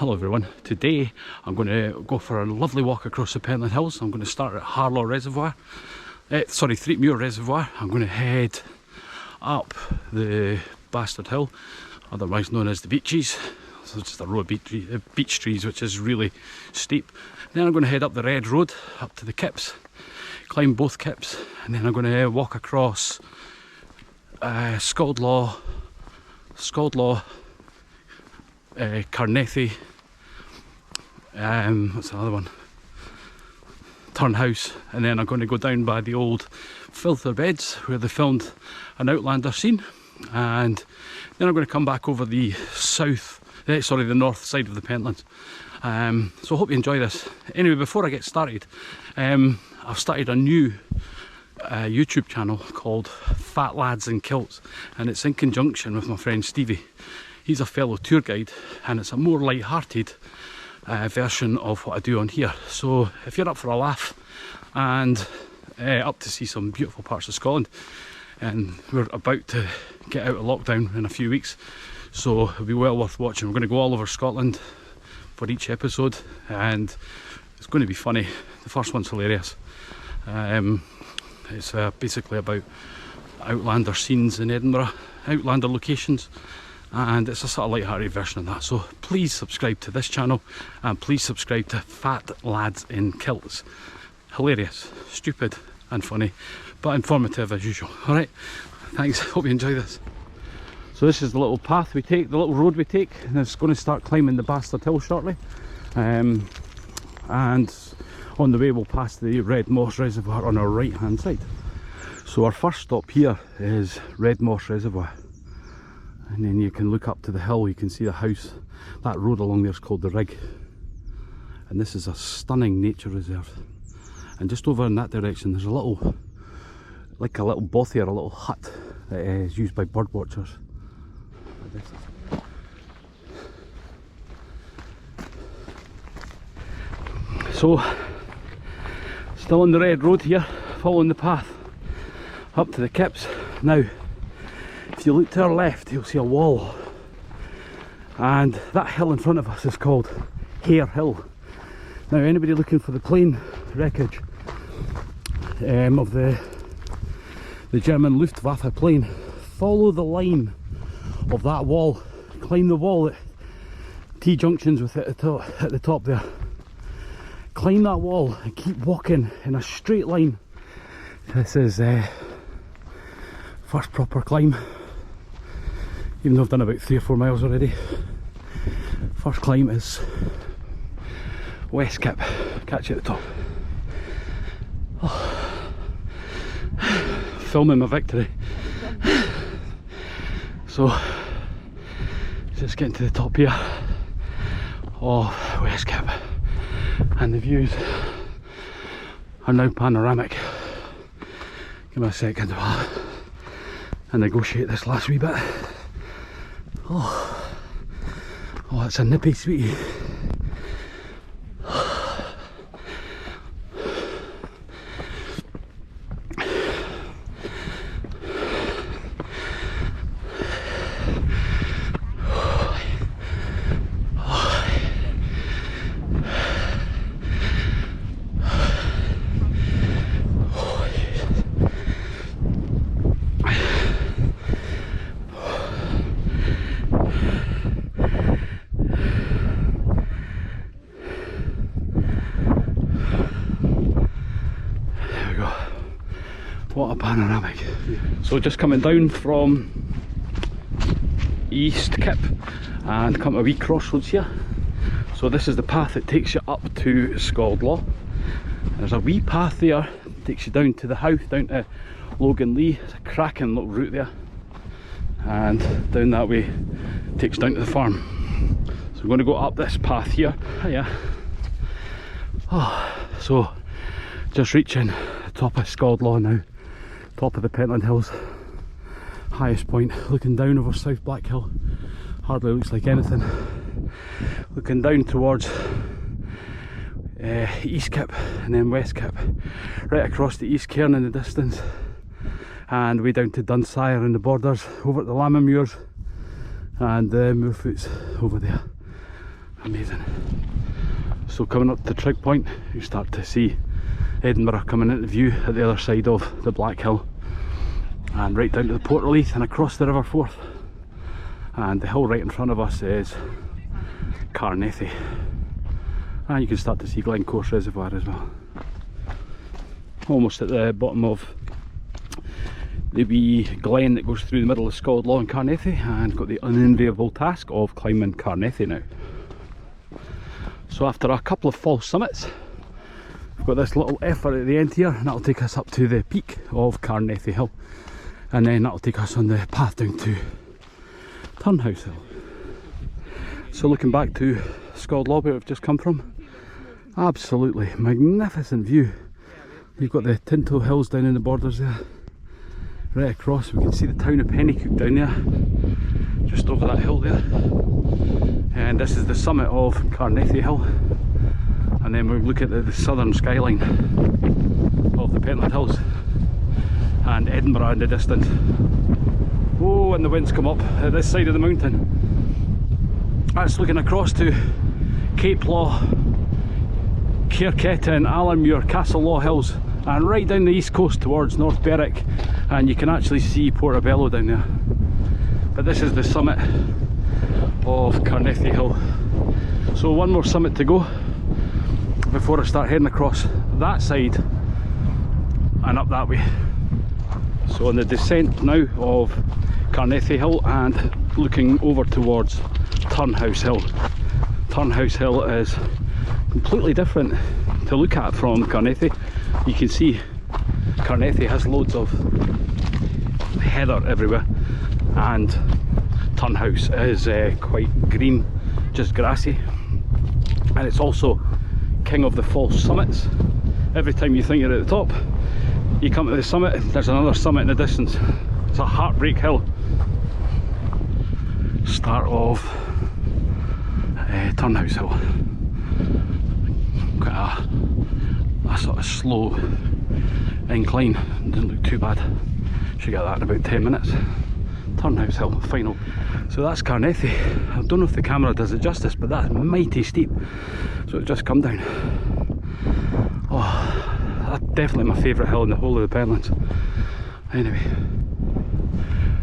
Hello everyone, today I'm going to go for a lovely walk across the Pentland Hills. I'm going to start at Threapmuir Reservoir. I'm going to head up the Bastard Hill, otherwise known as the Beaches. So it's just a row of beech trees which is really steep. Then I'm going to head up the Red Road up to the Kips, climb both Kips, and then I'm going to walk across Scaldlaw, Carnethy, what's another one? Turnhouse, and then I'm going to go down by the old filter beds where they filmed an Outlander scene, and then I'm going to come back over the the north side of the Pentlands. So I hope you enjoy this. Anyway, before I get started, I've started a new YouTube channel called Fat Lads in Kilts, and it's in conjunction with my friend Stevie. He's a fellow tour guide, and it's a more light-hearted version of what I do on here. So if you're up for a laugh and up to see some beautiful parts of Scotland, and we're about to get out of lockdown in a few weeks, so it'll be well worth watching. We're going to go all over Scotland for each episode, and it's going to be funny. The first one's hilarious. It's basically about Outlander scenes in Edinburgh, Outlander locations, and it's a sort of light-hearted version of that. So please subscribe to this channel, and please subscribe to Fat Lads in Kilts. Hilarious, stupid and funny, but informative as usual. Alright, thanks, hope you enjoy this. So this is the little path we take, the little road we take, and it's going to start climbing the Bastard Hill shortly. And on the way we'll pass the Red Moss Reservoir on our right hand side. So our first stop here is Red Moss Reservoir, and then you can look up to the hill, you can see the house. That road along there is called the Rig, and this is a stunning nature reserve. And just over in that direction there's a little, like a little bothy or a little hut that is used by bird watchers. So still on the Red Road here, following the path up to the Kips. Now if you look to our left you'll see a wall, and that hill in front of us is called Hare Hill. Now anybody looking for the plane wreckage of the German Luftwaffe plane, follow the line of that wall, climb the wall at T-junctions with it at the top there, climb that wall and keep walking in a straight line. This is first proper climb, even though I've done about 3 or 4 miles already. First climb is West Kip, catch you at the top. Oh. Filming my victory. So just getting to the top here of West Kip, and the views are now panoramic. Give me a second while I negotiate this last wee bit. Oh, that's a nippy sweetie. What a panoramic. So just coming down from East Kip and come to a wee crossroads here. So this is the path that takes you up to Scaldlaw. There's a wee path there that takes you down to the house, down to Logan Lee. It's a cracking little route there, and down that way takes you down to the farm. So we're going to go up this path here. Hiya. Oh, so just reaching the top of Scaldlaw now. Top of the Pentland Hills, highest point, looking down over South Black Hill. Hardly looks like anything. Looking down towards East Kip and then West Kip, right across to East Cairn in the distance, and way down to Dunsire in the borders, over at the Lammermuirs and the Moorfoots over there. Amazing. So coming up to Trig Point, you start to see Edinburgh coming into view at the other side of the Black Hill, and right down to the Portleith and across the River Forth. And the hill right in front of us is Carnethy, and you can start to see Moss Reservoir as well. Almost at the bottom of the wee glen that goes through the middle of Scald Law and Carnethy, and got the unenviable task of climbing Carnethy now. So after a couple of false summits, we've got this little effort at the end here, and that'll take us up to the peak of Carnethy Hill, and then that'll take us on the path down to Turnhouse Hill. So looking back to Scald Law, where we've just come from, absolutely magnificent view. You've got the Turnhouse Hills down in the borders there. Right across we can see the town of Pennycook down there, just over that hill there. And this is the summit of Carnethy Hill. And then we'll look at the southern skyline of the Pentland Hills and Edinburgh in the distance. Oh, and the winds come up at this side of the mountain. That's looking across to Cape Law, Cairketa and Allenmuir, Castle Law Hills, and right down the east coast towards North Berwick, and you can actually see Portobello down there. But this is the summit of Carnethy Hill. So one more summit to go before I start heading across that side and up that way. So on the descent now of Carnethy Hill and looking over towards Turnhouse Hill. Turnhouse Hill is completely different to look at from Carnethy. You can see Carnethy has loads of heather everywhere, and Turnhouse is quite green, just grassy, and it's also king of the false summits. Every time you think you're at the top, you come to the summit, there's another summit in the distance. It's a heartbreak hill. Start of Turnhouse Hill. Quite a sort of slow incline, doesn't look too bad. Should get that in about 10 minutes. Turnhouse Hill, final. So that's Carnethy. I don't know if the camera does it justice, but that's mighty steep. So it's just come down. Oh, that's definitely my favourite hill in the whole of the Pentlands. Anyway,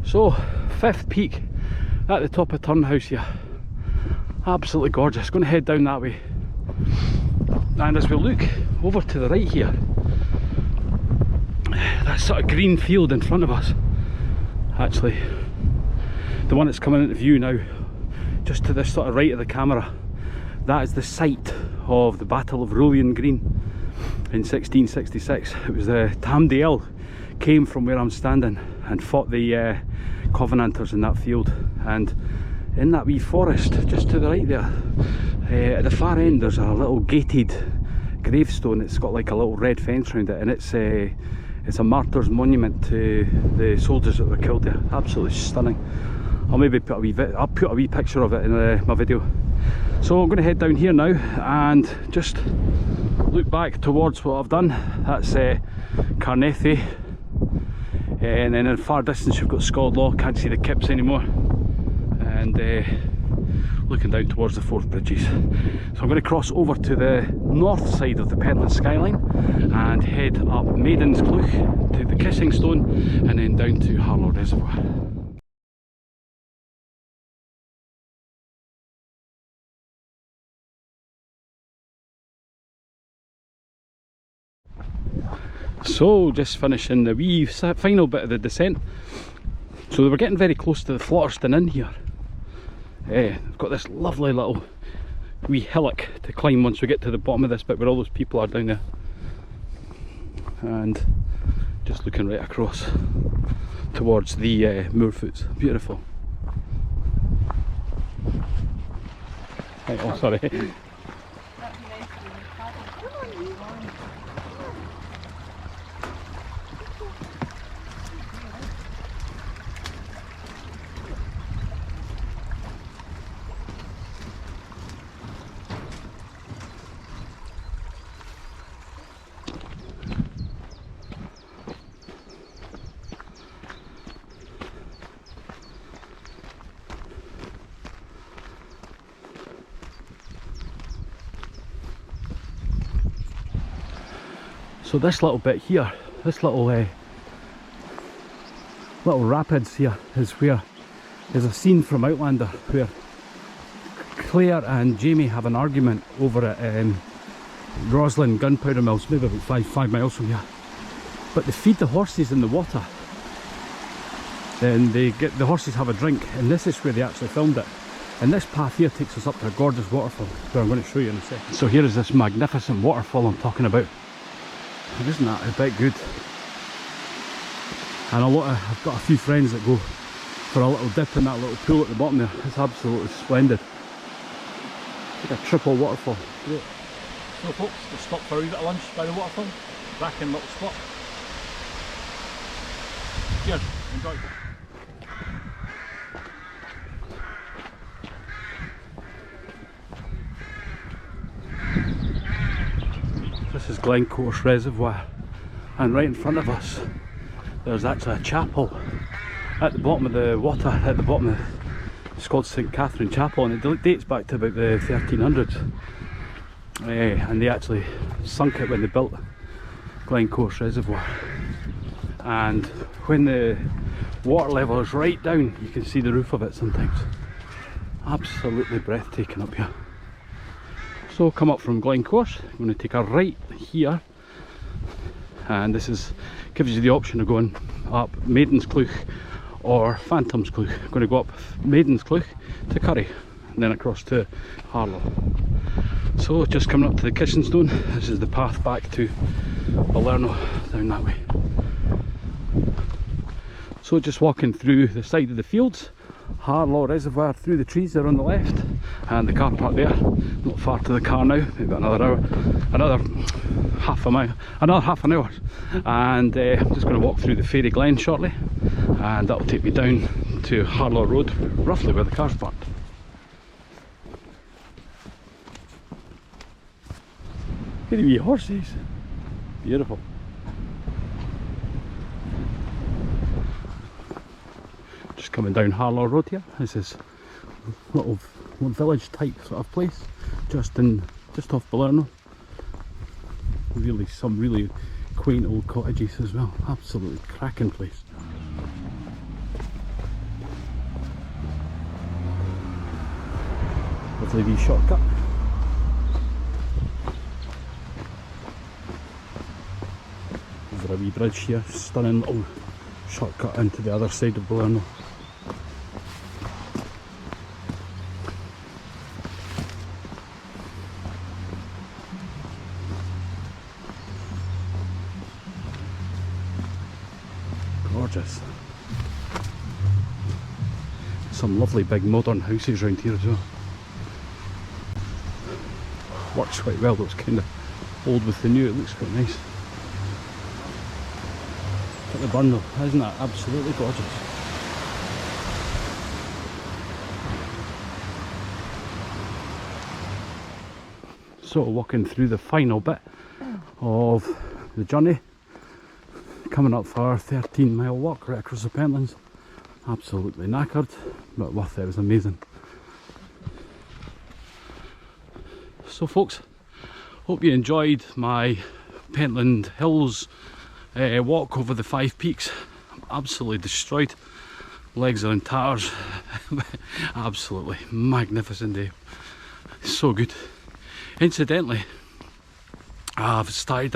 so 5th peak at the top of Turnhouse here. Absolutely gorgeous. Going to head down that way. And as we look over to the right here, that sort of green field in front of us, actually the one that's coming into view now, just to the sort of right of the camera, that is the site of the Battle of Rowland Green in 1666. It was the Tamdale came from where I'm standing and fought the Covenanters in that field, and in that wee forest just to the right there, at the far end there's a little gated gravestone. It's got like a little red fence around it, and it's a martyr's monument to the soldiers that were killed there. Absolutely stunning. I'll maybe put a wee picture of it in my video. So I'm going to head down here now and just look back towards what I've done. That's Carnethy, and then in the far distance you've got Scald Law. Can't see the Kips anymore, and looking down towards the Forth Bridges. So I'm going to cross over to the north side of the Pentland Skyline and head up Maiden's Clough to the Kissing Stone, and then down to Harlow Reservoir. So just finishing the wee final bit of the descent. So we're getting very close to the Flotterston Inn here. We've got this lovely little wee hillock to climb once we get to the bottom of this bit where all those people are down there. And just looking right across towards the Moorfoots. Beautiful. Right, oh sorry. So this little bit here, this little rapids here is a scene from Outlander where Claire and Jamie have an argument over at Roslyn Gunpowder Mills, maybe about 5 miles from here. But they feed the horses in the water, then the horses have a drink, and this is where they actually filmed it. And this path here takes us up to a gorgeous waterfall, which I'm going to show you in a second. So here is this magnificent waterfall I'm talking about. Isn't that a bit good? And I've got a few friends that go for a little dip in that little pool at the bottom there. It's absolutely splendid. It's like a triple waterfall. Great. So folks, we'll stop for a wee bit of lunch by the waterfall. Cracking little spot. Cheers, enjoy. This is Moss Reservoir, and right in front of us there's actually a chapel at the bottom of the water, at the bottom of it's called St Catherine Chapel, and it dates back to about the 1300s, and they actually sunk it when they built Moss Reservoir. And when the water level is right down, you can see the roof of it sometimes. Absolutely breathtaking up here. So come up from Glencorse, I'm going to take a right here, and this gives you the option of going up Maiden's Clough or Phantom's Clough. I'm going to go up Maiden's Clough to Curry and then across to Harlow. So just coming up to the Kitchen Stone, this is the path back to Balerno down that way. So just walking through the side of the fields, Harlow Reservoir through the trees there on the left, and the car park there, not far to the car now, maybe another hour, another half an hour, and I'm just going to walk through the Fairy Glen shortly, and that'll take me down to Harlow Road, roughly where the car's parked. Look at the wee horses, beautiful. Just coming down Harlow Road here. This is a little village type sort of place, just off Balerno. Some really quaint old cottages as well. Absolutely cracking place. Lovely wee shortcut. Over a wee bridge here, stunning little shortcut into the other side of Balerno. Gorgeous. Some lovely big modern houses around here as well. Works quite well, though it's kind of old with the new, it looks quite nice. Look at the burn though, isn't that absolutely gorgeous? So walking through the final bit of the journey, coming up for a 13-mile walk right across the Pentlands. Absolutely knackered, but worth it. It was amazing. So folks, hope you enjoyed my Pentland Hills walk over the 5 peaks. I'm absolutely destroyed, legs are in tatters. Absolutely magnificent day, so good. Incidentally, I've started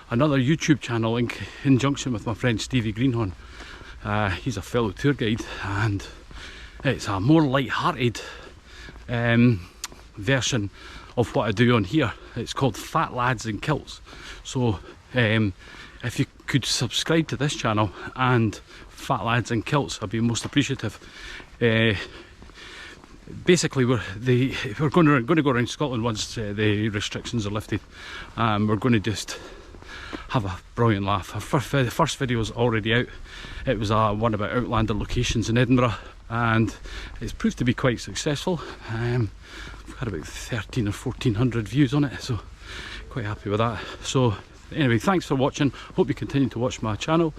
another YouTube channel in conjunction with my friend Stevie Greenhorn. He's a fellow tour guide, and it's a more light-hearted version of what I do on here. It's called Fat Lads in Kilts. So if you could subscribe to this channel and Fat Lads in Kilts, I'd be most appreciative. Basically we're going to go around Scotland once the restrictions are lifted. We're going to just have a brilliant laugh. The first video is already out. It was one about Outlander locations in Edinburgh, and it's proved to be quite successful. We've had about 1300 or 1400 views on it, so quite happy with that. So anyway, thanks for watching. Hope you continue to watch my channel.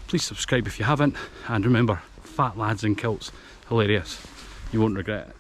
Please subscribe if you haven't, and remember, Fat Lads in Kilts, hilarious. You won't regret it.